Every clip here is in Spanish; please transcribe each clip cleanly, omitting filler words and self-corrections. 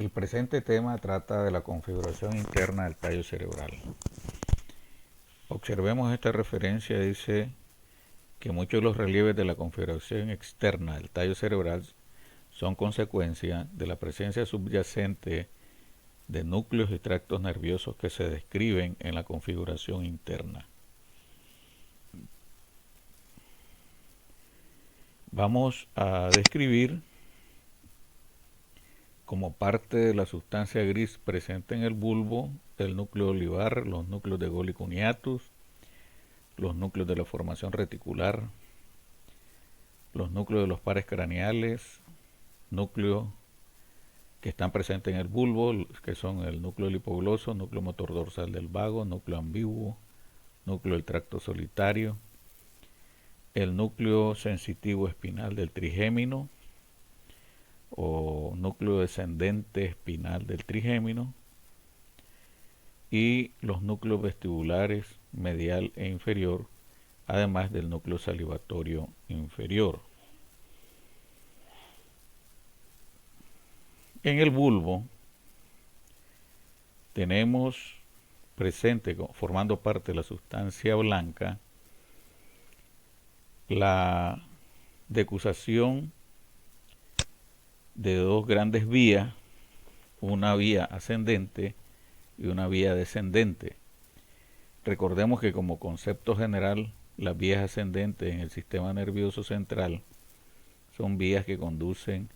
El presente tema trata de la configuración interna del tallo cerebral. Observemos esta referencia, dice que muchos de los relieves de la configuración externa del tallo cerebral son consecuencia de la presencia subyacente de núcleos y tractos nerviosos que se describen en la configuración interna. Vamos a describir como parte de la sustancia gris presente en el bulbo, el núcleo olivar, los núcleos de Golgi cuneatus, los núcleos de la formación reticular, los núcleos de los pares craneales, núcleos que están presentes en el bulbo, que son el núcleo del hipogloso, núcleo motor dorsal del vago, núcleo ambiguo, núcleo del tracto solitario, el núcleo sensitivo espinal del trigémino o núcleo descendente espinal del trigémino y los núcleos vestibulares medial e inferior, además del núcleo salivatorio inferior. En el bulbo tenemos presente, formando parte de la sustancia blanca, la decusación de dos grandes vías, una vía ascendente y una vía descendente. Recordemos que como concepto general, las vías ascendentes en el sistema nervioso central son vías que conducen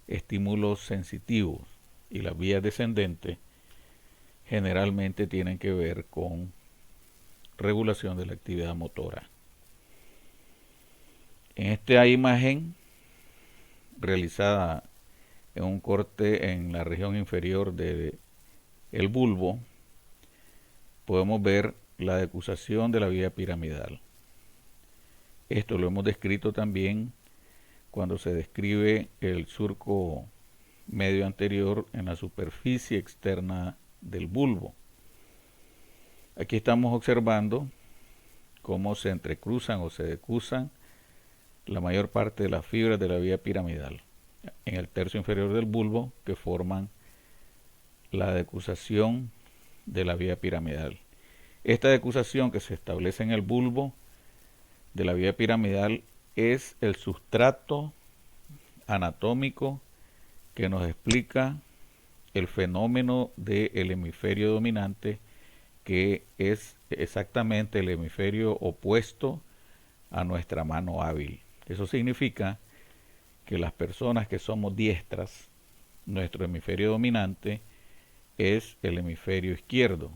estímulos sensitivos y las vías descendentes generalmente tienen que ver con regulación de la actividad motora. En esta imagen realizada en un corte en la región inferior del bulbo, podemos ver la decusación de la vía piramidal. Esto lo hemos descrito también cuando se describe el surco medio anterior en la superficie externa del bulbo. Aquí estamos observando cómo se entrecruzan o se decusan la mayor parte de las fibras de la vía piramidal en el tercio inferior del bulbo, que forman la decusación de la vía piramidal. Esta decusación que se establece en el bulbo de la vía piramidal es el sustrato anatómico que nos explica el fenómeno del hemisferio dominante, que es exactamente el hemisferio opuesto a nuestra mano hábil. Eso significa que las personas que somos diestras, nuestro hemisferio dominante es el hemisferio izquierdo.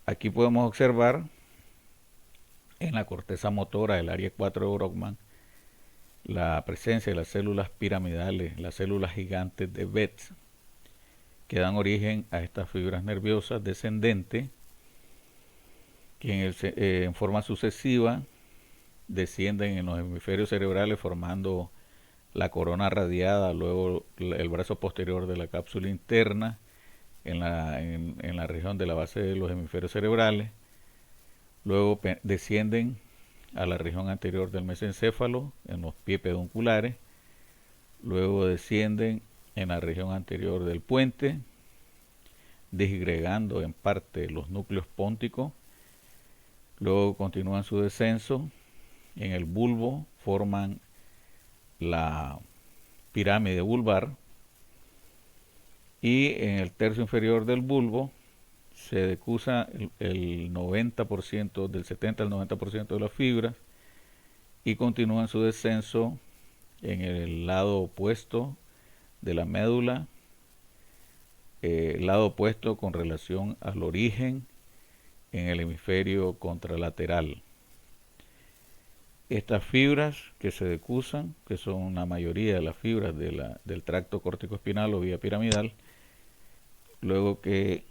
Aquí podemos observar en la corteza motora del área 4 de Brodmann la presencia de las células piramidales, las células gigantes de Betz, que dan origen a estas fibras nerviosas descendentes que en forma sucesiva descienden en los hemisferios cerebrales formando la corona radiada, luego el brazo posterior de la cápsula interna en la región de la base de los hemisferios cerebrales, luego descienden a la región anterior del mesencéfalo en los pies pedunculares, luego descienden en la región anterior del puente, disgregando en parte los núcleos pónticos, luego continúan su descenso en el bulbo, forman la pirámide vulvar y en el tercio inferior del bulbo se decusa el 90%, del 70 al 90% de las fibras y continúan su descenso en el lado opuesto de la médula, el lado opuesto con relación al origen en el hemisferio contralateral. Estas fibras que se decusan, que son la mayoría de las fibras del tracto córtico-espinal o vía piramidal, luego que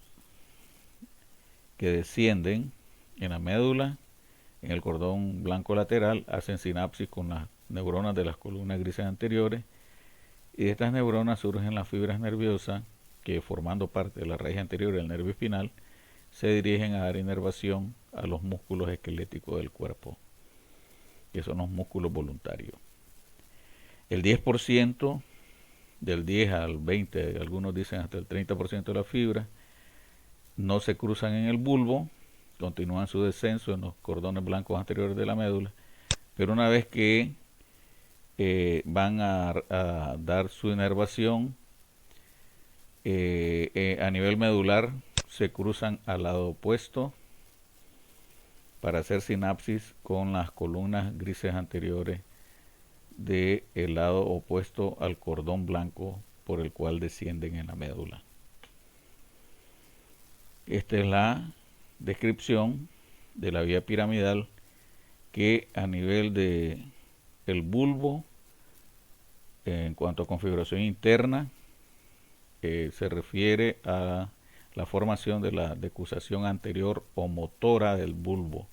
descienden en la médula, en el cordón blanco lateral, hacen sinapsis con las neuronas de las columnas grises anteriores, y de estas neuronas surgen las fibras nerviosas que, formando parte de la raíz anterior del nervio espinal, se dirigen a dar inervación a los músculos esqueléticos del cuerpo, que son los músculos voluntarios. El 10% del 10 al 20, algunos dicen hasta el 30% de la fibra, no se cruzan en el bulbo, continúan su descenso en los cordones blancos anteriores de la médula, pero una vez que van a dar su inervación a nivel medular, se cruzan al lado opuesto para hacer sinapsis con las columnas grises anteriores del lado opuesto al cordón blanco por el cual descienden en la médula. Esta es la descripción de la vía piramidal, que a nivel de el bulbo, en cuanto a configuración interna, se refiere a la formación de la decusación anterior o motora del bulbo,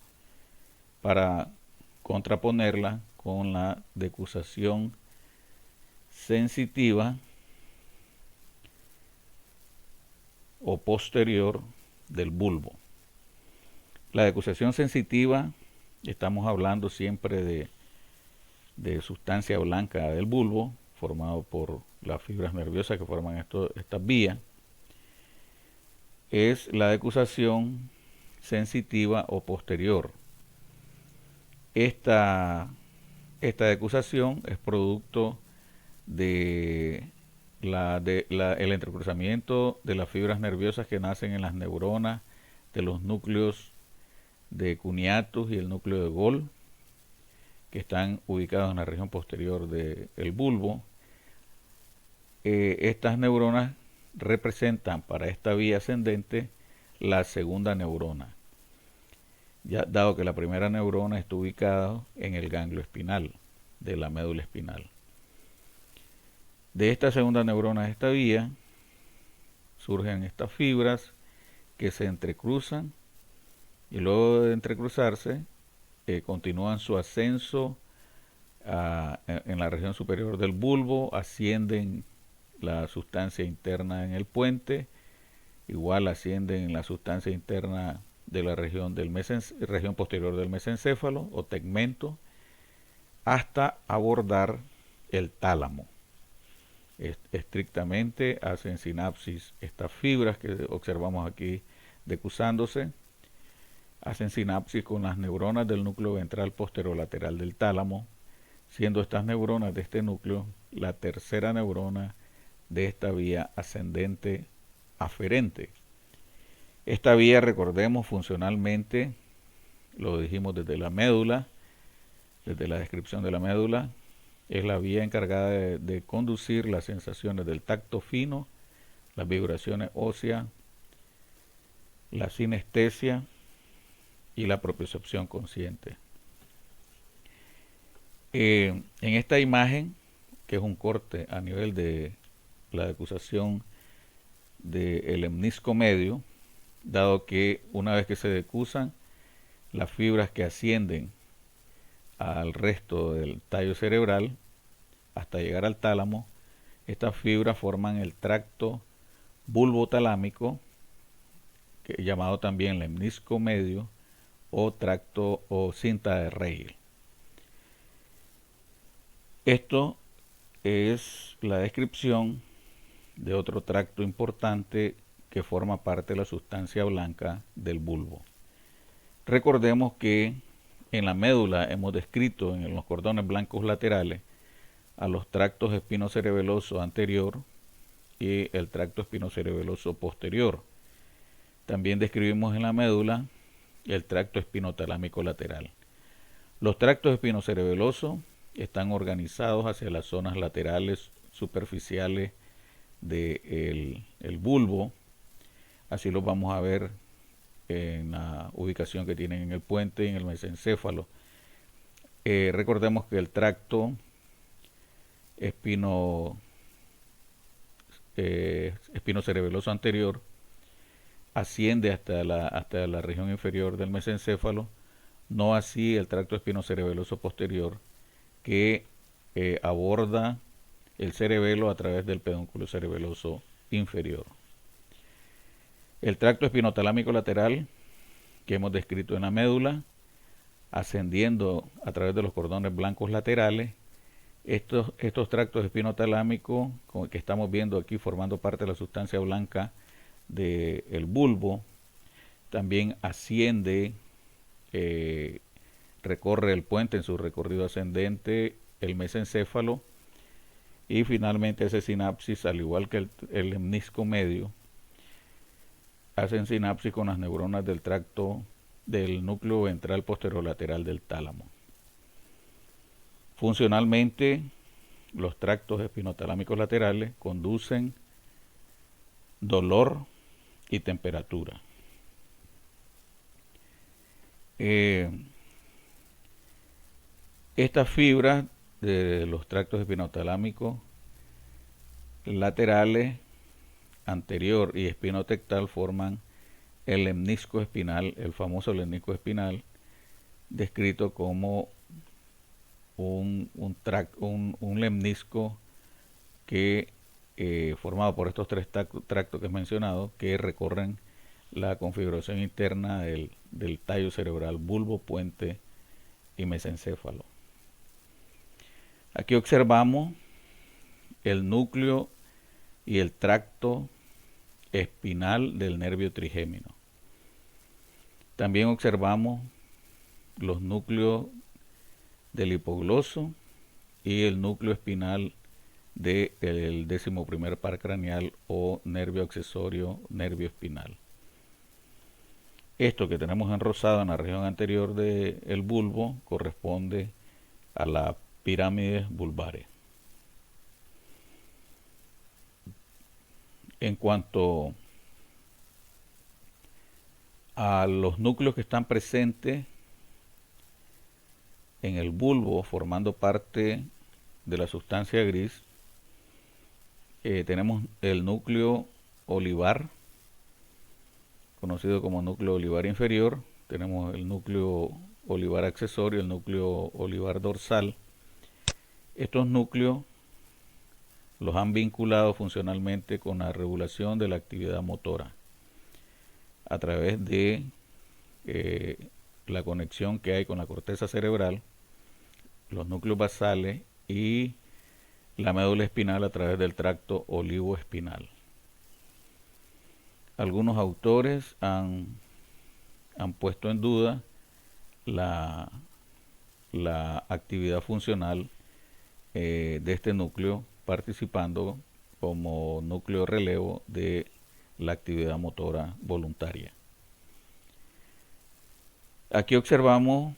para contraponerla con la decusación sensitiva o posterior del bulbo. La decusación sensitiva, estamos hablando siempre de sustancia blanca del bulbo, formado por las fibras nerviosas que forman estas vías. Es la decusación sensitiva o posterior. Esta decusación es producto de el entrecruzamiento de las fibras nerviosas que nacen en las neuronas de los núcleos de cuneatus y el núcleo de Gol, que están ubicados en la región posterior del bulbo. Estas neuronas representan para esta vía ascendente la segunda neurona, ya dado que la primera neurona está ubicada en el ganglio espinal de la médula espinal. De esta segunda neurona de esta vía surgen estas fibras que se entrecruzan, y luego de entrecruzarse continúan su ascenso en la región superior del bulbo, ascienden la sustancia interna en el puente, igual ascienden la sustancia interna de la región posterior del mesencéfalo o tegmento, hasta abordar el tálamo. Estrictamente hacen sinapsis estas fibras que observamos aquí decusándose, hacen sinapsis con las neuronas del núcleo ventral posterolateral del tálamo, siendo estas neuronas de este núcleo la tercera neurona de esta vía ascendente aferente. Esta vía, recordemos, funcionalmente, lo dijimos desde la médula, desde la descripción de la médula, es la vía encargada de conducir las sensaciones del tacto fino, las vibraciones óseas, la sinestesia y la propiocepción consciente. En esta imagen, que es un corte a nivel de la decusación del hemnisco medio, dado que una vez que se decusan las fibras que ascienden al resto del tallo cerebral hasta llegar al tálamo, estas fibras forman el tracto bulbotalámico, llamado también lemnisco medio o tracto o cinta de Rey. Esto es la descripción de otro tracto importante que forma parte de la sustancia blanca del bulbo. Recordemos que en la médula hemos descrito en los cordones blancos laterales a los tractos espinocerebeloso anterior y el tracto espinocerebeloso posterior. También describimos en la médula el tracto espinotalámico lateral. Los tractos espinocerebelosos están organizados hacia las zonas laterales superficiales del bulbo. Así los vamos a ver en la ubicación que tienen en el puente y en el mesencéfalo. Recordemos que el tracto espinocerebeloso anterior asciende hasta la región inferior del mesencéfalo, no así el tracto espinocerebeloso posterior, que aborda el cerebelo a través del pedúnculo cerebeloso inferior. El tracto espinotalámico lateral, que hemos descrito en la médula, ascendiendo a través de los cordones blancos laterales, Estos tractos espinotalámicos que estamos viendo aquí formando parte de la sustancia blanca del bulbo, también asciende, eh, recorre el puente en su recorrido ascendente, el mesencéfalo, y finalmente ese sinapsis, al igual que el lemnisco medio, hacen sinapsis con las neuronas del tracto del núcleo ventral posterolateral del tálamo. Funcionalmente, los tractos espinotalámicos laterales conducen dolor y temperatura. Estas fibras de los tractos espinotalámicos laterales, anterior y espinotectal forman el lemnisco espinal, el famoso lemnisco espinal, descrito como un lemnisco que formado por estos tres tractos que he mencionado, que recorren la configuración interna del tallo cerebral, bulbo, puente y mesencéfalo. Aquí observamos el núcleo y el tracto espinal del nervio trigémino. También observamos los núcleos del hipogloso y el núcleo espinal del 11º par craneal o nervio accesorio, nervio espinal. Esto que tenemos en rosado en la región anterior del bulbo corresponde a la pirámide vulvares. En cuanto a los núcleos que están presentes en el bulbo formando parte de la sustancia gris, tenemos el núcleo olivar, conocido como núcleo olivar inferior, tenemos el núcleo olivar accesorio, el núcleo olivar dorsal. Estos núcleos los han vinculado funcionalmente con la regulación de la actividad motora a través de la conexión que hay con la corteza cerebral, los núcleos basales y la médula espinal a través del tracto olivoespinal. Algunos autores han puesto en duda la actividad funcional de este núcleo, participando como núcleo relevo de la actividad motora voluntaria. Aquí observamos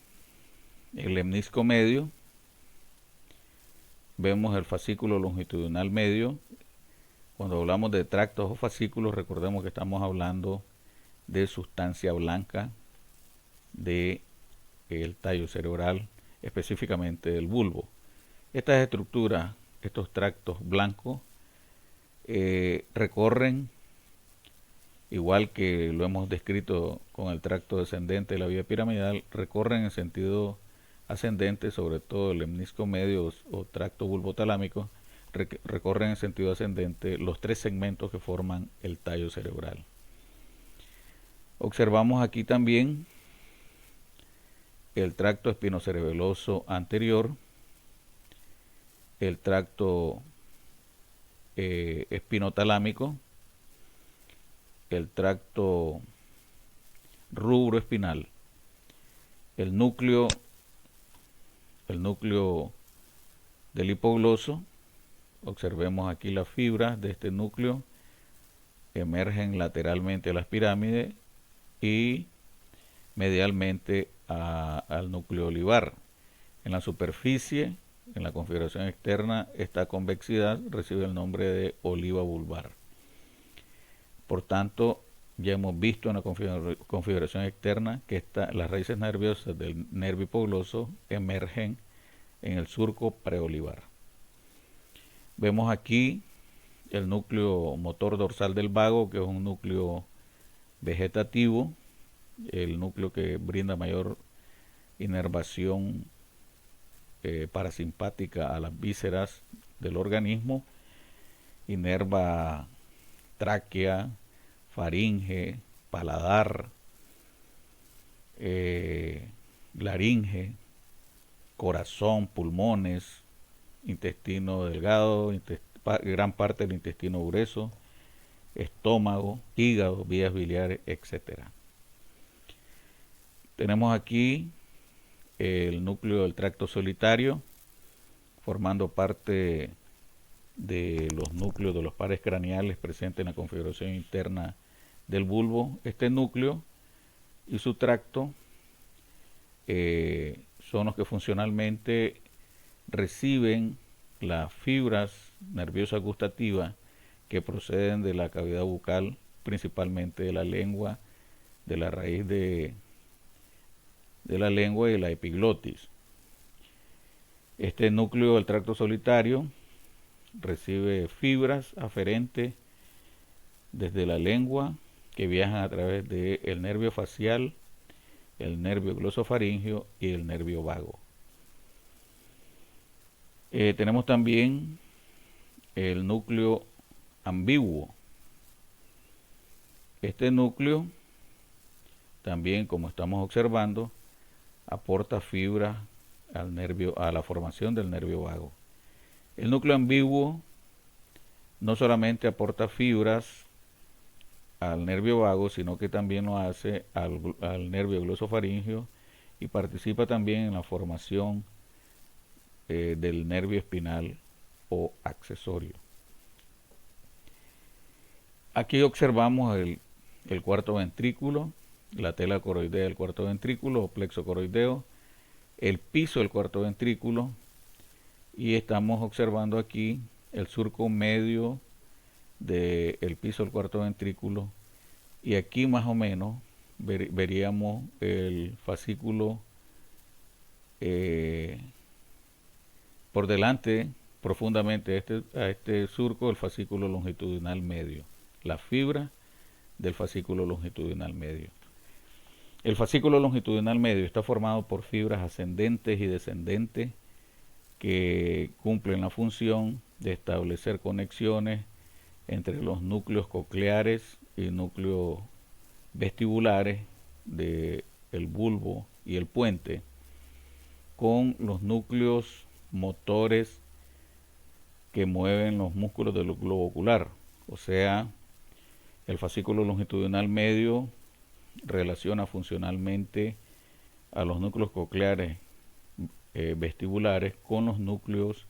el lemnisco medio, vemos el fascículo longitudinal medio. Cuando hablamos de tractos o fascículos, recordemos que estamos hablando de sustancia blanca del tallo cerebral, específicamente del bulbo. Estas estructuras, estos tractos blancos, recorren, igual que lo hemos descrito con el tracto descendente de la vía piramidal, recorren en sentido ascendente, sobre todo el lemnisco medio o tracto bulbotalámico, recorren en sentido ascendente los tres segmentos que forman el tallo cerebral. Observamos aquí también el tracto espinocerebeloso anterior, el tracto espinotalámico, el tracto rubroespinal, el núcleo del hipogloso. Observemos aquí las fibras de este núcleo emergen lateralmente a las pirámides y medialmente al núcleo olivar. En la superficie, en la configuración externa, esta convexidad recibe el nombre de oliva vulvar. Por tanto, ya hemos visto en la configuración externa que las raíces nerviosas del nervio hipogloso emergen en el surco preolivar. Vemos aquí el núcleo motor dorsal del vago, que es un núcleo vegetativo, el núcleo que brinda mayor inervación parasimpática a las vísceras del organismo, inerva tráquea, faringe, paladar, laringe, corazón, pulmones, intestino delgado, gran parte del intestino grueso, estómago, hígado, vías biliares, etcétera. Tenemos aquí el núcleo del tracto solitario, formando parte de los núcleos de los pares craneales presentes en la configuración interna del bulbo. Este núcleo y su tracto son los que funcionalmente reciben las fibras nerviosas gustativas que proceden de la cavidad bucal, principalmente de la lengua, de la raíz de la lengua y la epiglotis. Este núcleo del tracto solitario recibe fibras aferentes desde la lengua que viajan a través del nervio facial, el nervio glosofaringeo y el nervio vago. Tenemos también el núcleo ambiguo. Este núcleo también, como estamos observando, aporta fibras al nervio, a la formación del nervio vago. El núcleo ambiguo no solamente aporta fibras al nervio vago, sino que también lo hace al nervio glosofaringeo y participa también en la formación del nervio espinal o accesorio. Aquí observamos el cuarto ventrículo, la tela coroidea del cuarto ventrículo o plexo coroideo, el piso del cuarto ventrículo, y estamos observando aquí el surco medio del piso del cuarto ventrículo, y aquí más o menos veríamos el fascículo por delante profundamente a este surco, el fascículo longitudinal medio, la fibra del fascículo longitudinal medio. El fascículo longitudinal medio está formado por fibras ascendentes y descendentes que cumplen la función de establecer conexiones entre los núcleos cocleares y núcleos vestibulares del bulbo y el puente con los núcleos motores que mueven los músculos del globo ocular. O sea, el fascículo longitudinal medio relaciona funcionalmente a los núcleos cocleares vestibulares con los núcleos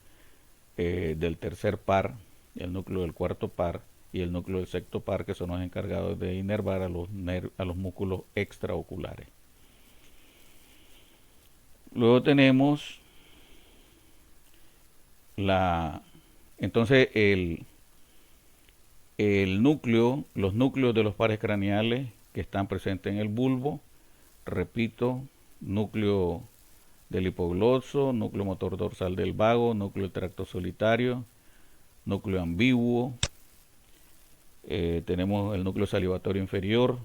del tercer par, el núcleo del cuarto par y el núcleo del sexto par, que son los encargados de inervar a los músculos extraoculares. Luego tenemos entonces los núcleos de los pares craneales que están presentes en el bulbo. Repito, núcleo del hipogloso, núcleo motor dorsal del vago, núcleo del tracto solitario, núcleo ambiguo, tenemos el núcleo salivatorio inferior.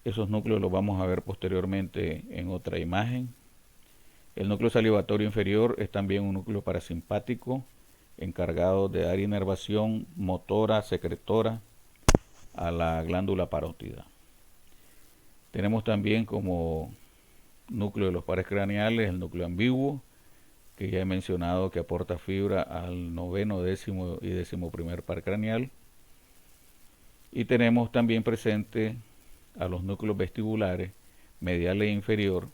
Esos núcleos los vamos a ver posteriormente en otra imagen. El núcleo salivatorio inferior es también un núcleo parasimpático encargado de dar inervación motora, secretora a la glándula parótida. Tenemos también como núcleo de los pares craneales el núcleo ambiguo, que ya he mencionado que aporta fibra al noveno, décimo y décimo primer par craneal. Y tenemos también presente a los núcleos vestibulares medial e inferior,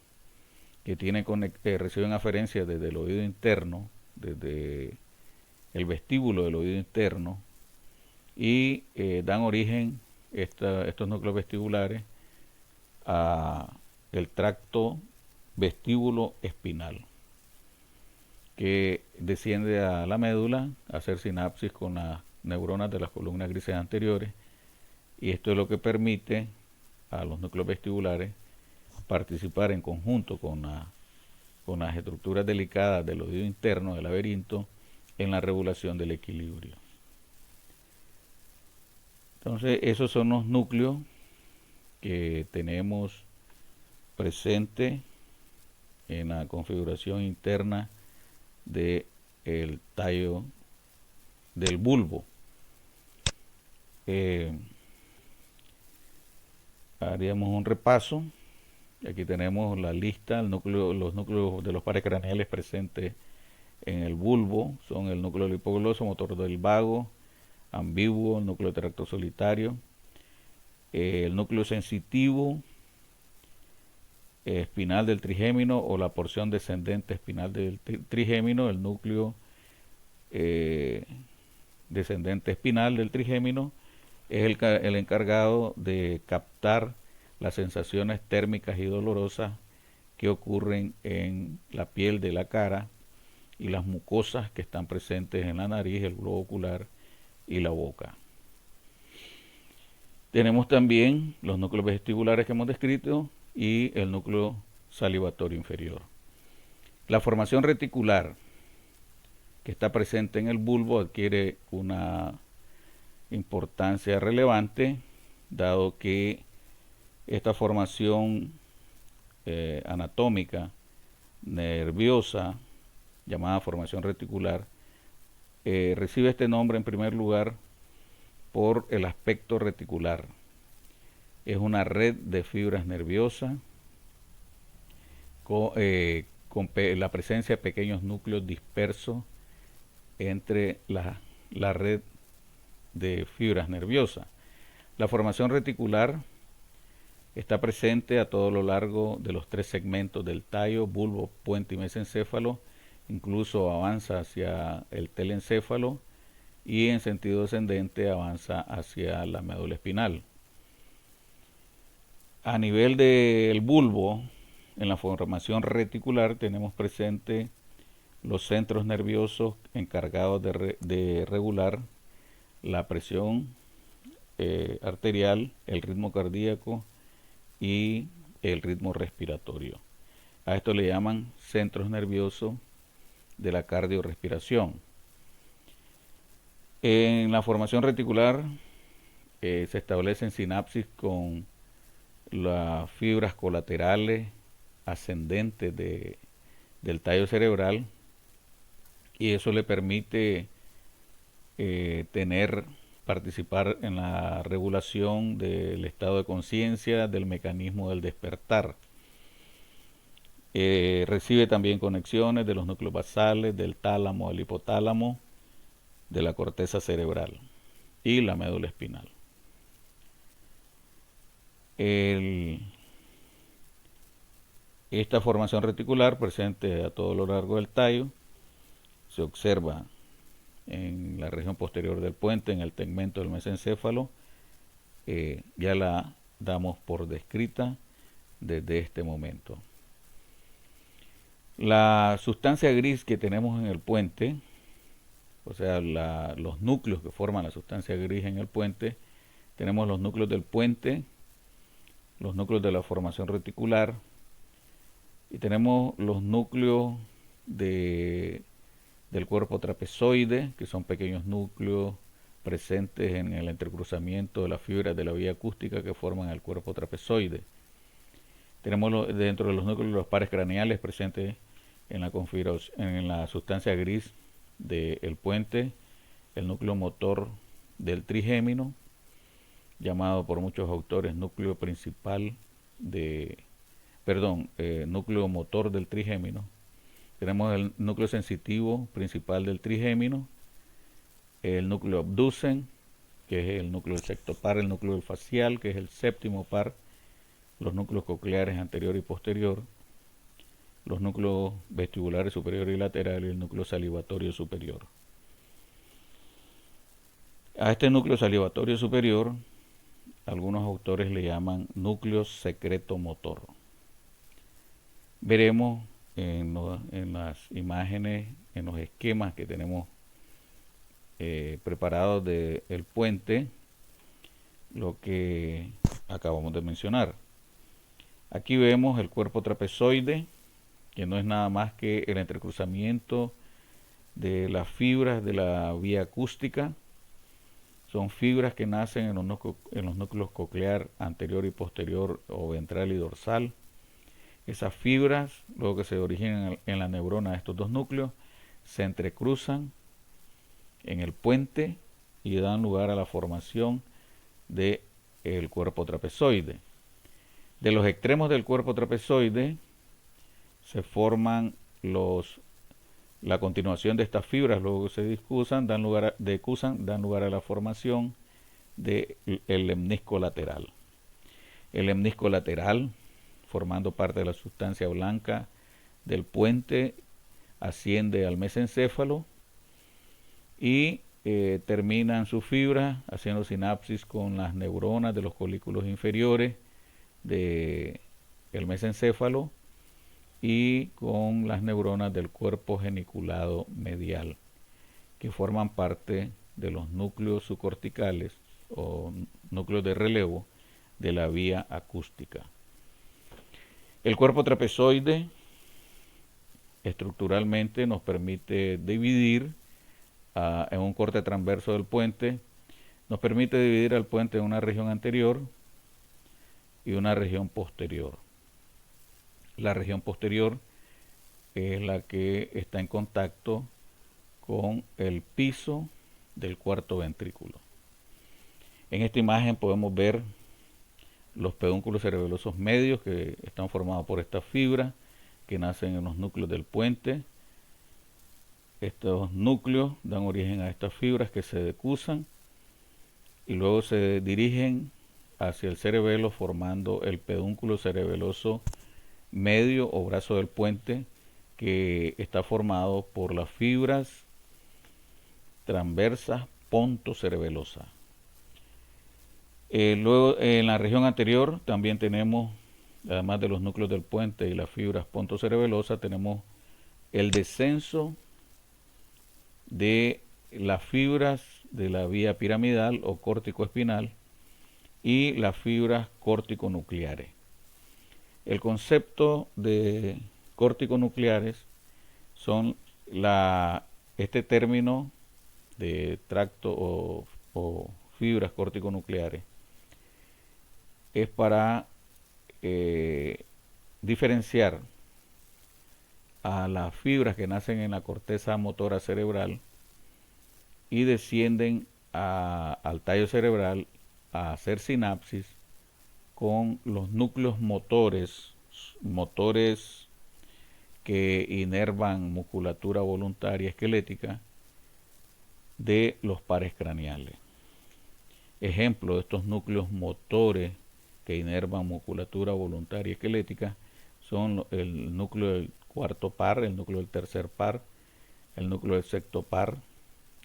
que reciben aferencia desde el oído interno, desde el vestíbulo del oído interno, y dan origen estos núcleos vestibulares a el tracto vestíbulo espinal, que desciende a la médula a hacer sinapsis con las neuronas de las columnas grises anteriores, y esto es lo que permite a los núcleos vestibulares participar en conjunto con las estructuras delicadas del oído interno del laberinto en la regulación del equilibrio. Entonces, esos son los núcleos que tenemos presente en la configuración interna del tallo del bulbo. Haríamos un repaso. Aquí tenemos la lista, los núcleos de los pares craneales presentes en el bulbo son el núcleo del hipogloso, motor del vago, ambiguo, el núcleo de tracto solitario, el núcleo sensitivo, espinal del trigémino o la porción descendente espinal del trigémino, el núcleo descendente espinal del trigémino es el encargado de captar las sensaciones térmicas y dolorosas que ocurren en la piel de la cara y las mucosas que están presentes en la nariz, el globo ocular y la boca. Tenemos también los núcleos vestibulares que hemos descrito y el núcleo salivatorio inferior. La formación reticular que está presente en el bulbo adquiere una importancia relevante, dado que esta formación anatómica nerviosa, llamada formación reticular, recibe este nombre en primer lugar por el aspecto reticular. Es una red de fibras nerviosas con la presencia de pequeños núcleos dispersos entre la red de fibras nerviosas. La formación reticular está presente a todo lo largo de los tres segmentos del tallo, bulbo, puente y mesencéfalo, incluso avanza hacia el telencéfalo y en sentido descendente avanza hacia la médula espinal. A nivel del bulbo, en la formación reticular tenemos presente los centros nerviosos encargados de regular la presión arterial, el ritmo cardíaco y el ritmo respiratorio. A esto le llaman centros nerviosos de la cardiorrespiración. En la formación reticular se establecen sinapsis con las fibras colaterales ascendentes del tallo cerebral y eso le permite participar en la regulación del estado de conciencia, del mecanismo del despertar. Recibe también conexiones de los núcleos basales, del tálamo al hipotálamo, de la corteza cerebral y la médula espinal. Esta formación reticular presente a todo lo largo del tallo se observa en la región posterior del puente, en el tegmento del mesencéfalo. Ya la damos por descrita desde este momento. La sustancia gris que tenemos en el puente, o sea, los núcleos que forman la sustancia gris en el puente, tenemos los núcleos del puente, los núcleos de la formación reticular y tenemos los núcleos del cuerpo trapezoide, que son pequeños núcleos presentes en el entrecruzamiento de las fibras de la vía acústica que forman el cuerpo trapezoide. Tenemos dentro de los núcleos los pares craneales presentes en la sustancia gris del puente, el núcleo motor del trigémino, llamado por muchos autores núcleo núcleo motor del trigémino. Tenemos el núcleo sensitivo principal del trigémino, el núcleo abducen, que es el núcleo del sexto par, el núcleo del facial, que es el séptimo par, los núcleos cocleares anterior y posterior, los núcleos vestibulares superior y lateral y el núcleo salivatorio superior. A este núcleo salivatorio superior, algunos autores le llaman núcleo secreto motor. Veremos en las imágenes, en los esquemas que tenemos preparados del puente, lo que acabamos de mencionar. Aquí vemos el cuerpo trapezoide, que no es nada más que el entrecruzamiento de las fibras de la vía acústica. Son fibras que nacen en los núcleos coclear anterior y posterior o ventral y dorsal. Esas fibras, luego que se originan en la neurona de estos dos núcleos, se entrecruzan en el puente y dan lugar a la formación del cuerpo trapezoide. De los extremos del cuerpo trapezoide se forman La continuación de estas fibras, luego que se discusan, dan lugar a la formación del lemnisco lateral. El lemnisco lateral, formando parte de la sustancia blanca del puente, asciende al mesencéfalo y terminan sus fibras haciendo sinapsis con las neuronas de los colículos inferiores del mesencéfalo y con las neuronas del cuerpo geniculado medial, que forman parte de los núcleos subcorticales o núcleos de relevo de la vía acústica. El cuerpo trapezoide estructuralmente nos permite dividir en un corte transverso del puente, nos permite dividir al puente en una región anterior y una región posterior. La región posterior es la que está en contacto con el piso del cuarto ventrículo. En esta imagen podemos ver los pedúnculos cerebelosos medios, que están formados por estas fibras que nacen en los núcleos del puente. Estos núcleos dan origen a estas fibras que se decusan y luego se dirigen hacia el cerebelo, formando el pedúnculo cerebeloso medio o brazo del puente, que está formado por las fibras transversas pontocerebelosas. Luego en la región anterior también tenemos, además de los núcleos del puente y las fibras pontocerebelosas, tenemos el descenso de las fibras de la vía piramidal o córtico-espinal y las fibras córtico-nucleares. El concepto de córtico-nucleares son este término de tracto o fibras córtico-nucleares es para diferenciar a las fibras que nacen en la corteza motora cerebral y descienden al tallo cerebral a hacer sinapsis con los núcleos motores que inervan musculatura voluntaria esquelética de los pares craneales. Ejemplo de estos núcleos motores que inervan musculatura voluntaria esquelética son el núcleo del cuarto par, el núcleo del tercer par, el núcleo del sexto par,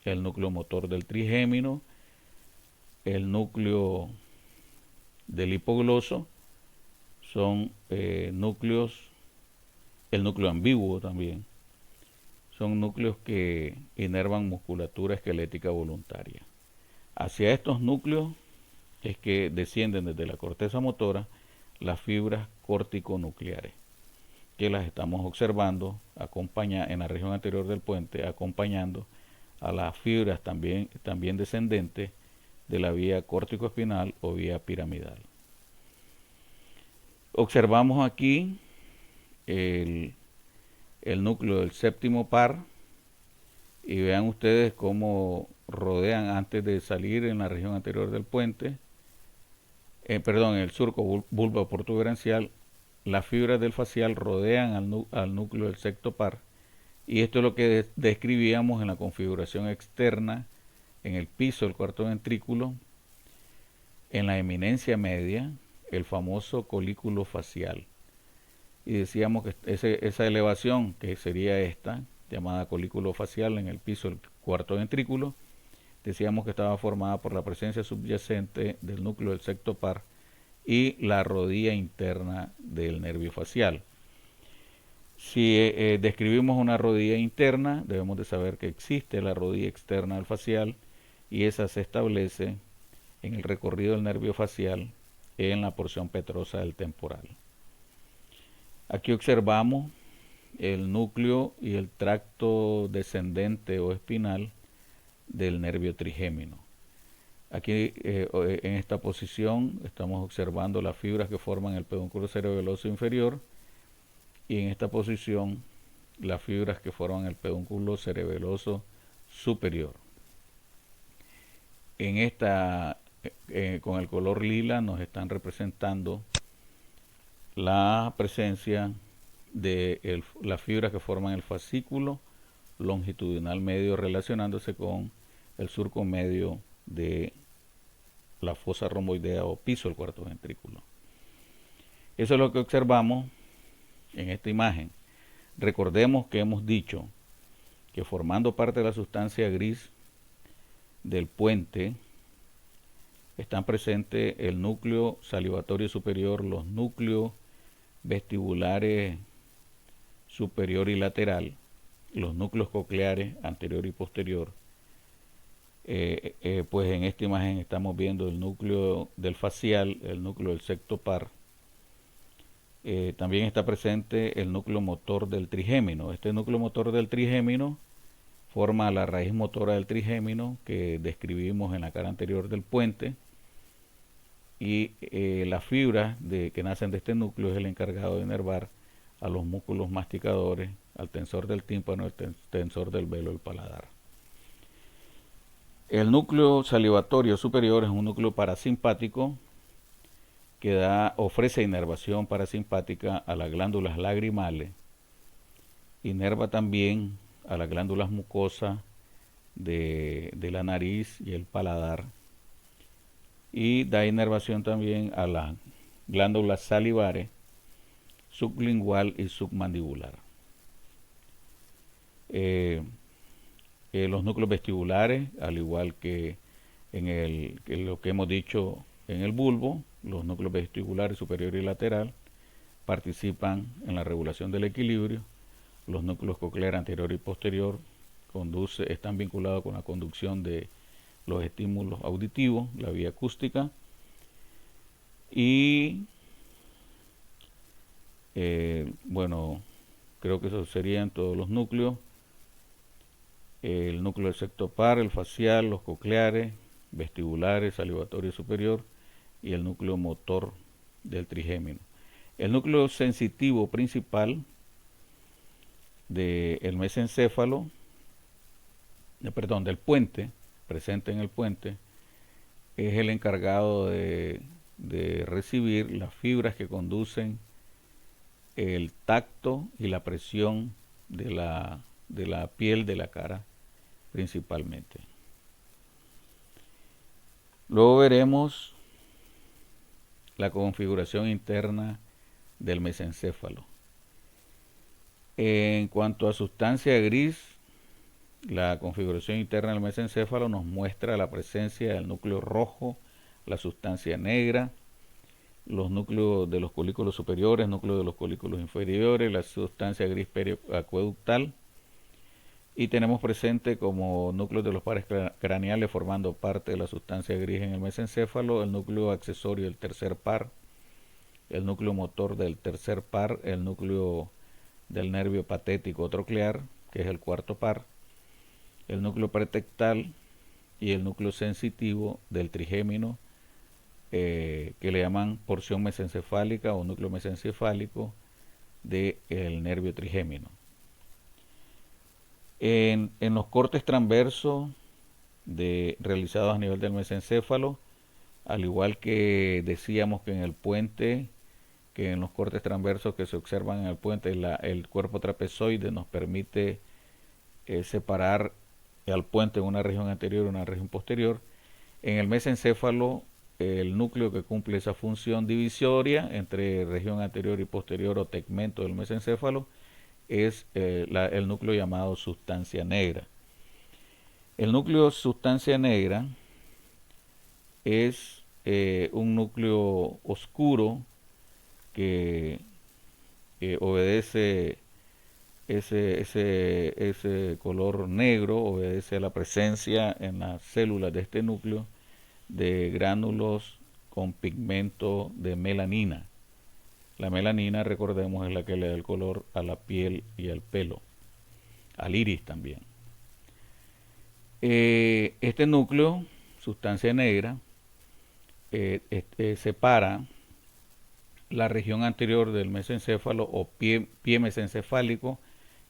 el núcleo motor del trigémino, el núcleo del hipogloso, son núcleos, el núcleo ambiguo también, son núcleos que inervan musculatura esquelética voluntaria. Hacia estos núcleos es que descienden desde la corteza motora las fibras córtico-nucleares, que las estamos observando en la región anterior del puente, acompañando a las fibras también descendentes de la vía córtico-espinal o vía piramidal. Observamos aquí el núcleo del séptimo par y vean ustedes cómo rodean antes de salir en la región anterior del puente, en el surco bulboprotuberancial, las fibras del facial rodean al núcleo del sexto par, y esto es lo que describíamos en la configuración externa en el piso del cuarto ventrículo, en la eminencia media, el famoso colículo facial. Y decíamos que esa elevación, que sería esta, llamada colículo facial en el piso del cuarto ventrículo, decíamos que estaba formada por la presencia subyacente del núcleo del sexto par y la rodilla interna del nervio facial. Si describimos una rodilla interna, debemos de saber que existe la rodilla externa del facial y esa se establece en el recorrido del nervio facial en la porción petrosa del temporal. Aquí observamos el núcleo y el tracto descendente o espinal del nervio trigémino. Aquí en esta posición estamos observando las fibras que forman el pedúnculo cerebeloso inferior y en esta posición las fibras que forman el pedúnculo cerebeloso superior. En esta, con el color lila nos están representando la presencia de las fibras que forman el fascículo longitudinal medio relacionándose con el surco medio de la fosa romboidea o piso del cuarto ventrículo. Eso es lo que observamos en esta imagen. Recordemos que hemos dicho que formando parte de la sustancia gris del puente están presentes el núcleo salivatorio superior, los núcleos vestibulares superior y lateral, los núcleos cocleares anterior y posterior. Pues en esta imagen estamos viendo el núcleo del facial, el núcleo del septo par. También está presente el núcleo motor del trigémino. Este núcleo motor del trigémino forma la raíz motora del trigémino que describimos en la cara anterior del puente, y las fibras que nacen de este núcleo es el encargado de inervar a los músculos masticadores, al tensor del tímpano, al tensor del velo del paladar. El núcleo salivatorio superior es un núcleo parasimpático que ofrece inervación parasimpática a las glándulas lagrimales, inerva también a las glándulas mucosas de la nariz y el paladar, y da inervación también a las glándulas salivares, sublingual y submandibular. Los núcleos vestibulares, al igual que en lo que hemos dicho en el bulbo, los núcleos vestibulares superior y lateral participan en la regulación del equilibrio. Los núcleos cocleares anterior y posterior están vinculados con la conducción de los estímulos auditivos, la vía acústica, y bueno, creo que esos serían todos los núcleos. El núcleo del septo par, el facial, los cocleares, vestibulares, salivatorio superior y el núcleo motor del trigémino. El núcleo sensitivo principal del mesencéfalo, del puente, presente en el puente, es el encargado de recibir las fibras que conducen el tacto y la presión de la piel de la cara principalmente. Luego veremos la configuración interna del mesencéfalo. En cuanto a sustancia gris, la configuración interna del mesencéfalo nos muestra la presencia del núcleo rojo, la sustancia negra, los núcleos de los colículos superiores, núcleos de los colículos inferiores, la sustancia gris periacueductal, y tenemos presente como núcleos de los pares craneales formando parte de la sustancia gris en el mesencéfalo, el núcleo accesorio del tercer par, el núcleo motor del tercer par, el núcleo del nervio patético troclear, que es el cuarto par, el núcleo pretectal y el núcleo sensitivo del trigémino, que le llaman porción mesencefálica o núcleo mesencefálico del nervio trigémino. En los cortes transversos realizados a nivel del mesencéfalo, al igual que decíamos que en el puente, que en los cortes transversos que se observan en el puente, el cuerpo trapezoide nos permite separar al puente en una región anterior y una región posterior. En el mesencéfalo, el núcleo que cumple esa función divisoria entre región anterior y posterior o tegmento del mesencéfalo es el núcleo llamado sustancia negra. El núcleo sustancia negra es un núcleo oscuro que obedece ese color negro, obedece a la presencia en las células de este núcleo de gránulos con pigmento de melanina. La melanina, recordemos, es la que le da el color a la piel y al pelo, al iris también. Este núcleo, sustancia negra, separa la región anterior del mesencéfalo o pie mesencefálico,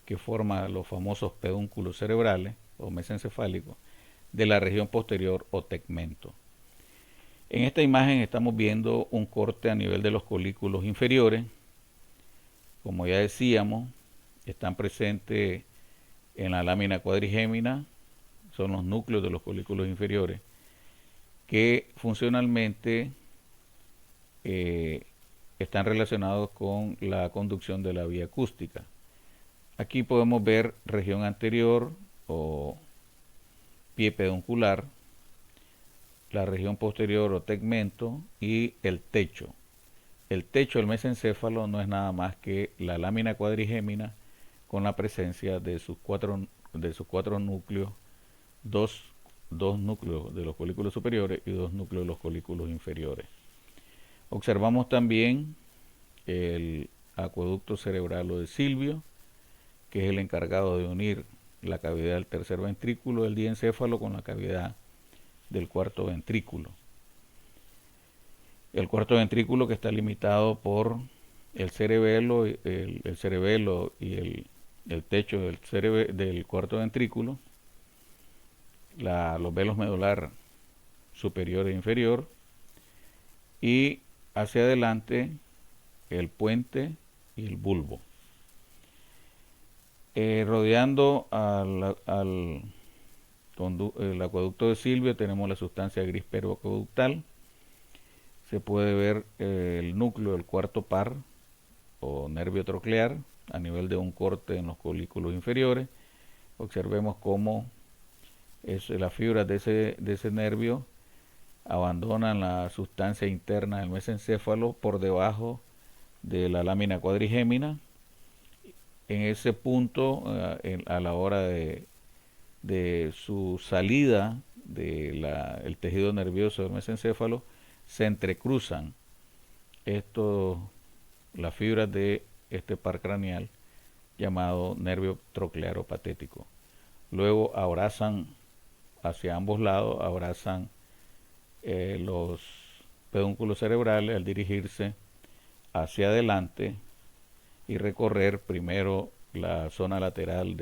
que forma los famosos pedúnculos cerebrales o mesencefálicos, de la región posterior o tegmento. En esta imagen estamos viendo un corte a nivel de los colículos inferiores. Como ya decíamos, están presentes en la lámina cuadrigémina, son los núcleos de los folículos inferiores, que funcionalmente están relacionados con la conducción de la vía acústica. Aquí podemos ver región anterior o pie peduncular, la región posterior o tegmento y el techo. El techo del mesencéfalo no es nada más que la lámina cuadrigémina con la presencia de sus cuatro núcleos, dos núcleos de los folículos superiores y dos núcleos de los folículos inferiores. Observamos también el acueducto cerebral o de Silvio, que es el encargado de unir la cavidad del tercer ventrículo del diencéfalo con la cavidad del cuarto ventrículo. El cuarto ventrículo que está limitado por el cerebelo, y el techo del cuarto ventrículo, los velos medular superior e inferior, y hacia adelante el puente y el bulbo. Rodeando el acueducto de Silvio tenemos la sustancia gris periacueductal. Se puede ver el núcleo del cuarto par o nervio troclear a nivel de un corte en los folículos inferiores. Observemos cómo las fibras de ese nervio abandonan la sustancia interna del mesencéfalo por debajo de la lámina cuadrigémina. En ese punto, a la hora de su salida del tejido nervioso del mesencéfalo, se entrecruzan las fibras de este par craneal llamado nervio troclearo patético. Luego abrazan hacia ambos lados, abrazan los pedúnculos cerebrales al dirigirse hacia adelante y recorrer primero la zona lateral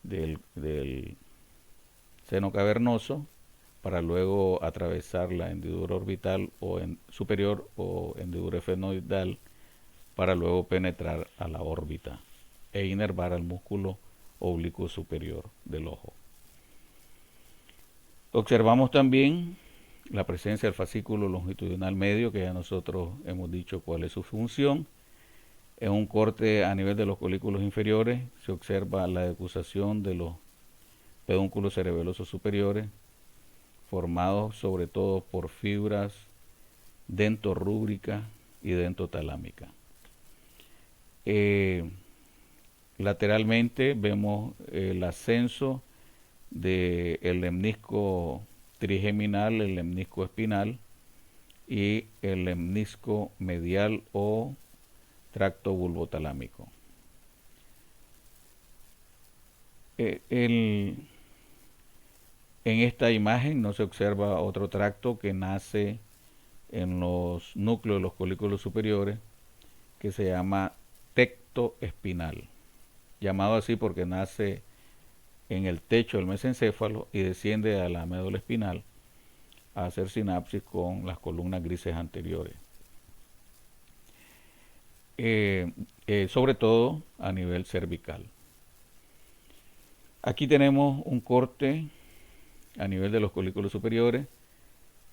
del seno cavernoso para luego atravesar la hendidura orbital superior o hendidura esfenoidal para luego penetrar a la órbita e inervar al músculo oblicuo superior del ojo. Observamos también la presencia del fascículo longitudinal medio, que ya nosotros hemos dicho cuál es su función. En un corte a nivel de los folículos inferiores se observa la decusación de los pedúnculos cerebelosos superiores, formados sobre todo por fibras dentorrúbricas y dentotalámicas. Lateralmente vemos el ascenso del lemnisco trigeminal, el lemnisco espinal y el lemnisco medial o tracto bulbotalámico. En esta imagen no se observa otro tracto que nace en los núcleos de los folículos superiores, que se llama tecto espinal, llamado así porque nace en el techo del mesencéfalo y desciende a la médula espinal a hacer sinapsis con las columnas grises anteriores. Sobre todo a nivel cervical. Aquí tenemos un corte a nivel de los folículos superiores.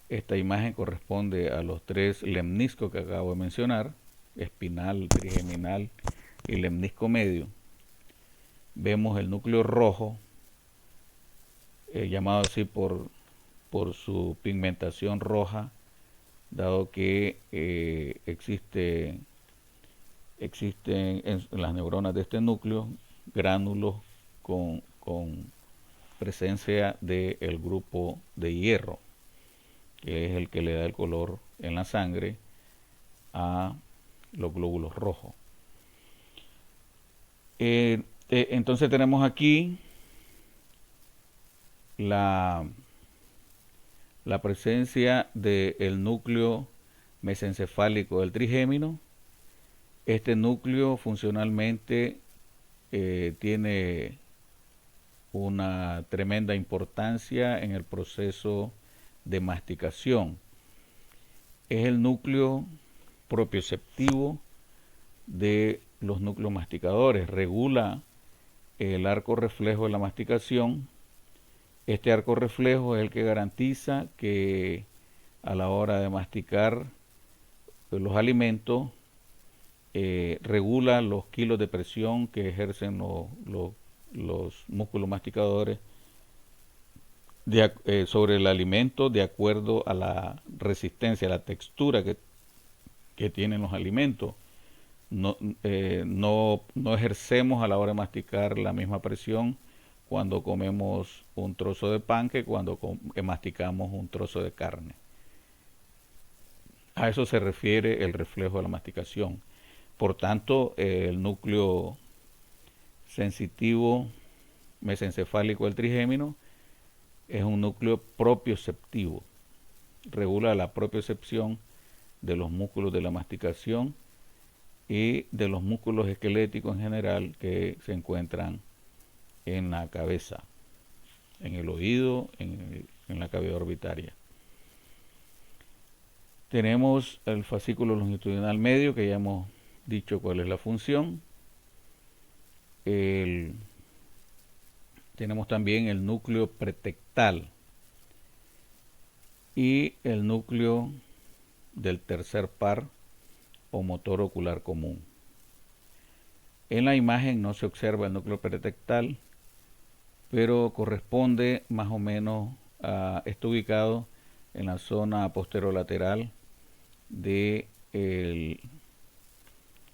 Esta imagen corresponde a los tres lemniscos que acabo de mencionar, espinal, trigeminal y lemnisco medio. Vemos el núcleo rojo, llamado así por su pigmentación roja, dado que existen en las neuronas de este núcleo gránulos con presencia del grupo de hierro, que es el que le da el color en la sangre a los glóbulos rojos. Entonces tenemos aquí la presencia del núcleo mesencefálico del trigémino. Este núcleo funcionalmente tiene una tremenda importancia en el proceso de masticación. Es el núcleo propioceptivo de los núcleos masticadores, regula el arco reflejo de la masticación. Este arco reflejo es el que garantiza que a la hora de masticar los alimentos regula los kilos de presión que ejercen los músculos masticadores sobre el alimento de acuerdo a la resistencia, a la textura que tienen los alimentos. No ejercemos a la hora de masticar la misma presión cuando comemos un trozo de pan que cuando masticamos un trozo de carne. A eso se refiere el reflejo de la masticación. Por tanto, el núcleo sensitivo mesencefálico del trigémino es un núcleo propioceptivo. Regula la propiocepción de los músculos de la masticación y de los músculos esqueléticos en general que se encuentran en la cabeza, en el oído, en la cavidad orbitaria. Tenemos el fascículo longitudinal medio, que ya hemos dicho cuál es la función. Tenemos también el núcleo pretectal y el núcleo del tercer par o motor ocular común. En la imagen no se observa el núcleo pretectal, pero corresponde más o menos está ubicado en la zona posterolateral de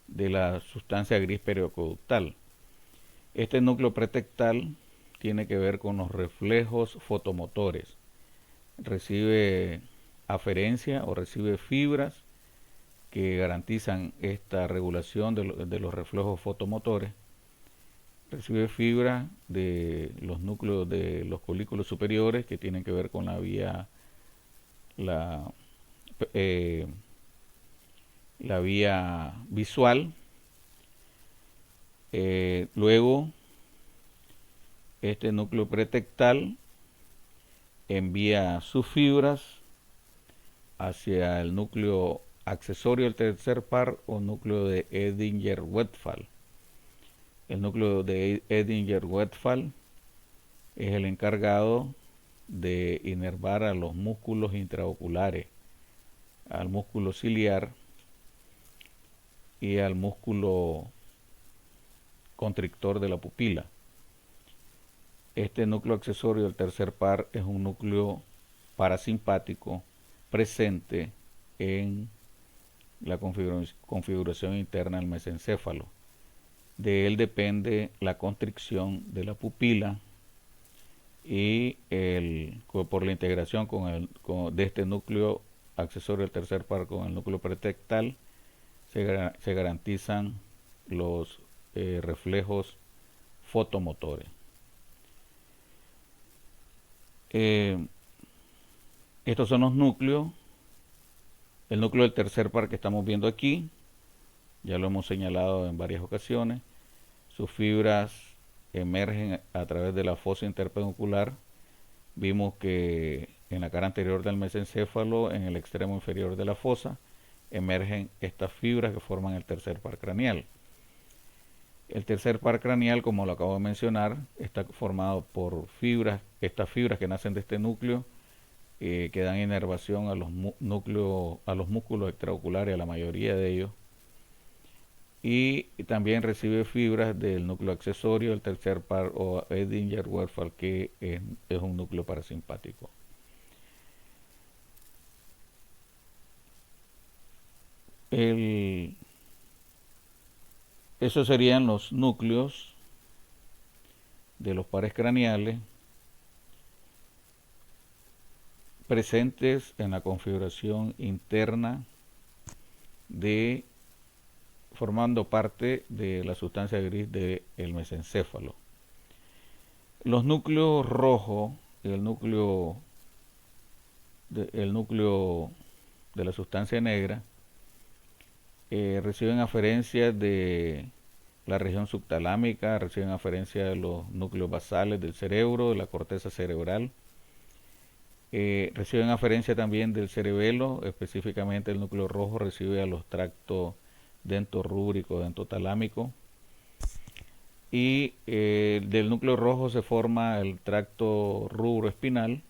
la sustancia gris perioconductal. Este núcleo pretectal tiene que ver con los reflejos fotomotores. Recibe aferencia o recibe fibras que garantizan esta regulación de los reflejos fotomotores. Recibe fibra de los núcleos de los colículos superiores que tienen que ver con la vía visual. Luego, este núcleo pretectal envía sus fibras hacia el núcleo accesorio del tercer par o núcleo de Edinger-Westphal. El núcleo de Edinger-Westphal es el encargado de inervar a los músculos intraoculares, al músculo ciliar y al músculo constrictor de la pupila. Este núcleo accesorio del tercer par es un núcleo parasimpático presente en la configuración interna del mesencéfalo. De él depende la constricción de la pupila y por la integración de este núcleo accesorio del tercer par con el núcleo pretectal se garantizan los reflejos fotomotores. Estos son los núcleos. El núcleo del tercer par que estamos viendo aquí, ya lo hemos señalado en varias ocasiones. Sus fibras emergen a través de la fosa interpeducular. Vimos que en la cara anterior del mesencéfalo, en el extremo inferior de la fosa, emergen estas fibras que forman el tercer par craneal. El tercer par craneal, como lo acabo de mencionar, está formado por fibras, estas fibras que nacen de este núcleo, que dan inervación a los músculos extraoculares, a la mayoría de ellos, y también recibe fibras del núcleo accesorio del tercer par o Edinger-Westphal, que es un núcleo parasimpático. Esos serían los núcleos de los pares craneales presentes en la configuración interna formando parte de la sustancia gris del mesencéfalo. Los núcleos rojos y el núcleo de la sustancia negra reciben aferencia de la región subtalámica, reciben aferencia de los núcleos basales del cerebro, de la corteza cerebral. Reciben aferencia también del cerebelo, específicamente el núcleo rojo recibe a los tractos dentorrúbrico, dentotalámico. y del núcleo rojo se forma el tracto rubroespinal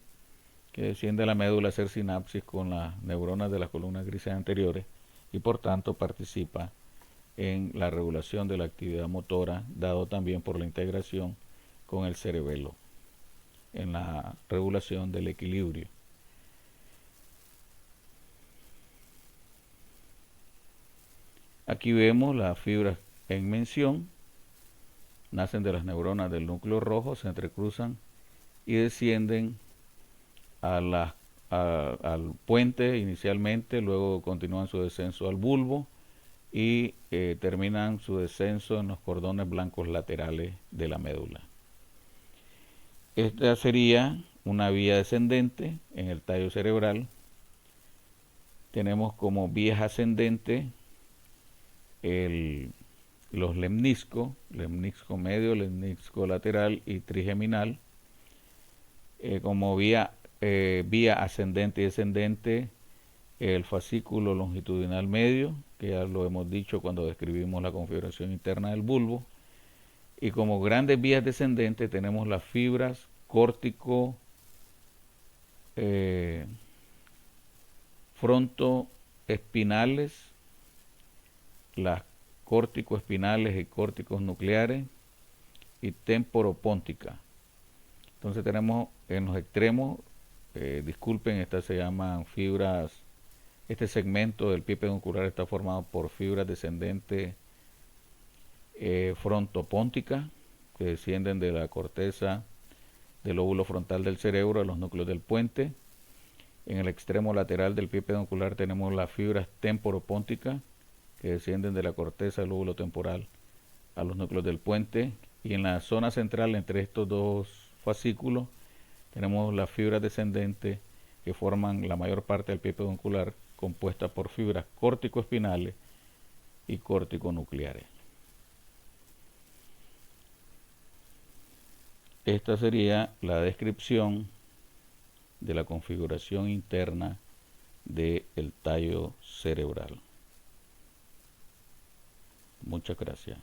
que desciende a la médula a hacer sinapsis con las neuronas de las columnas grises anteriores y por tanto participa en la regulación de la actividad motora, dado también por la integración con el cerebelo en la regulación del equilibrio. Aquí vemos las fibras en mención, nacen de las neuronas del núcleo rojo, se entrecruzan y descienden al puente inicialmente, luego continúan su descenso al bulbo y terminan su descenso en los cordones blancos laterales de la médula. Esta sería una vía descendente en el tallo cerebral. Tenemos como vías ascendentes los lemniscos, lemnisco medio, lemnisco lateral y trigeminal. Como vía ascendente y descendente, el fascículo longitudinal medio, que ya lo hemos dicho cuando describimos la configuración interna del bulbo. Y como grandes vías descendentes tenemos las fibras córtico frontoespinales, las córticoespinales y córticos nucleares y temporopóntica. Entonces tenemos en los extremos, disculpen, estas se llaman fibras, este segmento del pie peduncular está formado por fibras descendentes frontopóntica, que descienden de la corteza del lóbulo frontal del cerebro a los núcleos del puente. En el extremo lateral del pie peduncular tenemos las fibras temporopónticas, que descienden de la corteza del lóbulo temporal a los núcleos del puente. Y en la zona central, entre estos dos fascículos, tenemos las fibras descendentes que forman la mayor parte del pie peduncular, compuesta por fibras córticoespinales y córticonucleares. Esta sería la descripción de la configuración interna del tallo cerebral. Muchas gracias.